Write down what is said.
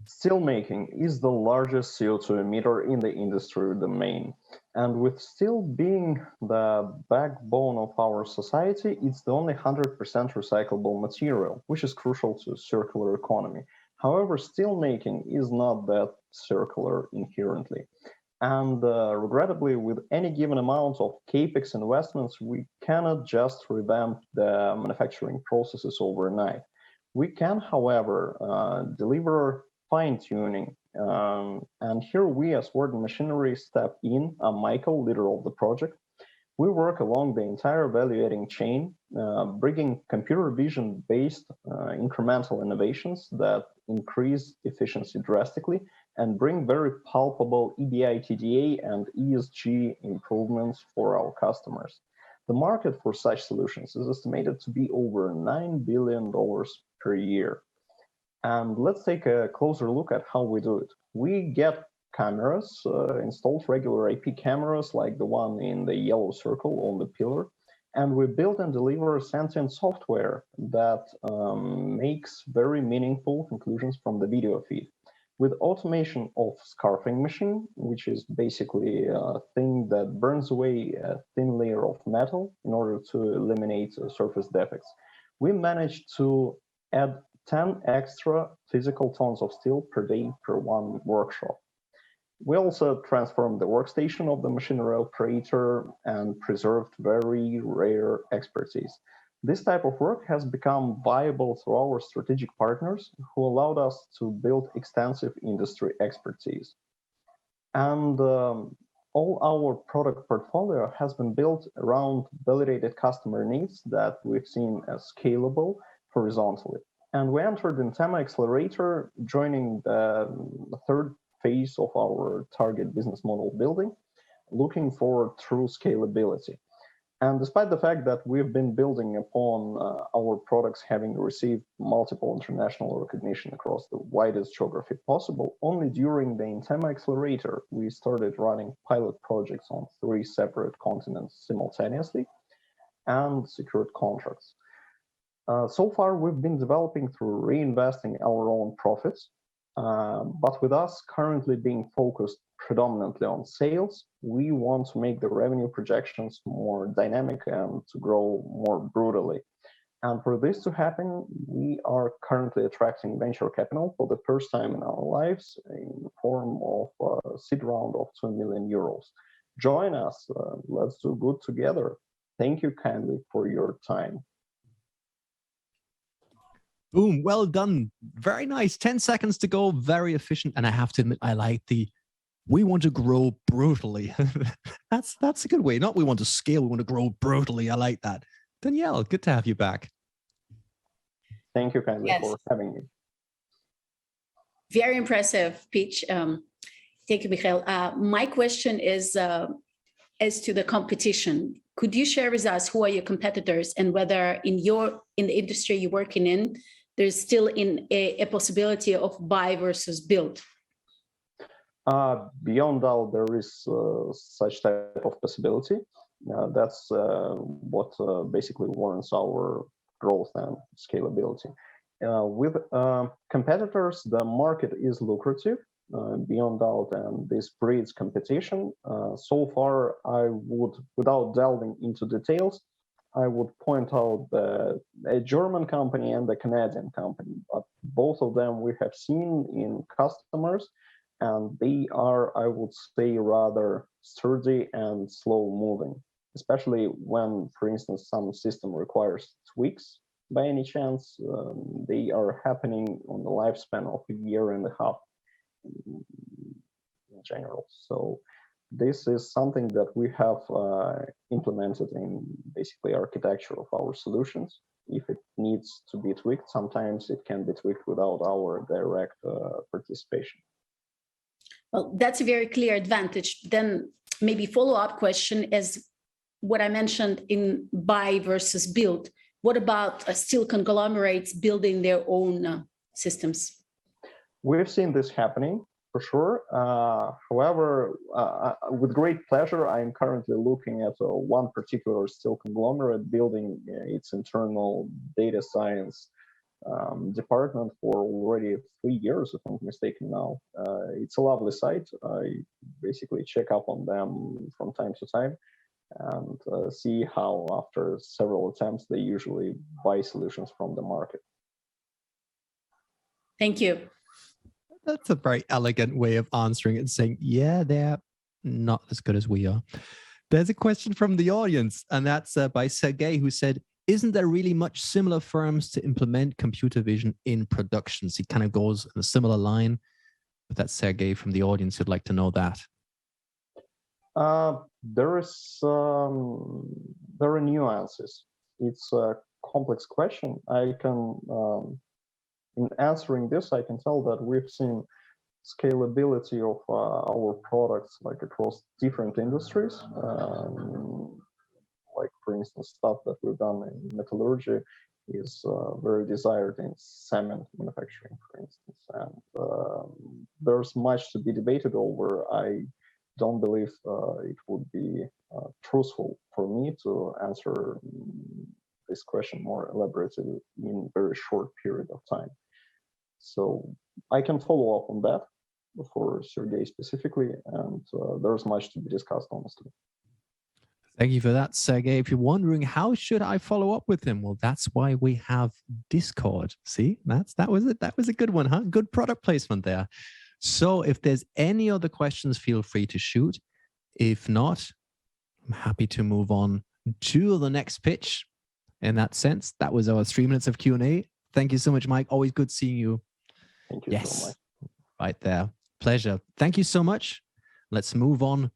Steelmaking is the largest CO2 emitter in the industry domain. And with steel being the backbone of our society, it's the only 100% recyclable material, which is crucial to circular economy. However, steelmaking is not that circular inherently. And regrettably, with any given amount of capex investments, we cannot just revamp the manufacturing processes overnight. We can, however, deliver fine-tuning. And here we, as Warden Machinery, step in. I'm Michael, leader of the project. We work along the entire value-adding chain, bringing computer vision-based incremental innovations that increase efficiency drastically and bring very palpable EBITDA and ESG improvements for our customers. The market for such solutions is estimated to be over $9 billion per year. And let's take a closer look at how we do it. We get cameras, installed regular IP cameras like the one in the yellow circle on the pillar, and we build and deliver sentient software that makes very meaningful conclusions from the video feed. With automation of scarfing machine, which is basically a thing that burns away a thin layer of metal in order to eliminate surface defects, we managed to add 10 extra physical tons of steel per day per one workshop. We also transformed the workstation of the machinery operator and preserved very rare expertise. This type of work has become viable through our strategic partners who allowed us to build extensive industry expertise. And all our product portfolio has been built around validated customer needs that we've seen as scalable horizontally. And we entered Intema Accelerator, joining the third phase of our target business model building, looking for true scalability. And despite the fact that we've been building upon our products having received multiple international recognition across the widest geography possible, only during the Intema Accelerator, we started running pilot projects on 3 separate continents simultaneously and secured contracts. So far, we've been developing through reinvesting our own profits, but with us currently being focused predominantly on sales, we want to make the revenue projections more dynamic and to grow more brutally. And for this to happen, we are currently attracting venture capital for the first time in our lives in the form of a seed round of 2 million euros. Join us, let's do good together. Thank you kindly for your time. Boom, well done. Very nice. 10 seconds to go, very efficient. And I have to admit, I like the, we want to grow brutally. That's a good way. Not we want to scale, we want to grow brutally. I like that. Danielle, good to have you back. Thank you kindly for having me. Very impressive pitch. Thank you, Mikhail. My question is as to the competition. Could you share with us who are your competitors and whether in the industry you're working in, there's still a possibility of buy versus build? Beyond doubt, there is such type of possibility. That's what basically warrants our growth and scalability. With competitors, the market is lucrative, beyond doubt, and this breeds competition. So far, I would, without delving into details, I would point out a German company and a Canadian company, but both of them we have seen in customers, and they are, I would say, rather sturdy and slow moving, especially when, for instance, some system requires tweaks by any chance. They are happening on the lifespan of a year and a half in general. So this is something that we have implemented in basically architecture of our solutions. If it needs to be tweaked, sometimes it can be tweaked without our direct participation. Well, that's a very clear advantage. Then maybe follow-up question is what I mentioned in buy versus build. What about steel conglomerates building their own systems? We've seen this happening for sure. However, with great pleasure, I am currently looking at one particular steel conglomerate building its internal data science department for already 3 years, if I'm not mistaken now. It's a lovely site. I basically check up on them from time to time and see how after several attempts they usually buy solutions from the market. Thank you. That's a very elegant way of answering it and saying, yeah, they're not as good as we are. There's a question from the audience, and that's by Sergey, who said, isn't there really much similar firms to implement computer vision in productions? He kind of goes in a similar line, but that's Sergey from the audience who'd like to know that. There are nuances. It's a complex question. In answering this, I can tell that we've seen scalability of our products like across different industries. Like, for instance, stuff that we've done in metallurgy is very desired in cement manufacturing, for instance. And there's much to be debated over. I don't believe it would be truthful for me to answer this question more elaborately in a very short period of time. So I can follow up on that for Sergey specifically, and there's much to be discussed, honestly. Thank you for that, Sergey. If you're wondering, how should I follow up with him? Well, that's why we have Discord. See, that was it. That was a good one, huh? Good product placement there. So if there's any other questions, feel free to shoot. If not, I'm happy to move on to the next pitch. In that sense, that was our 3 minutes of Q&A. Thank you so much, Mike. Always good seeing you. Thank you so much. Right there. Pleasure. Thank you so much. Let's move on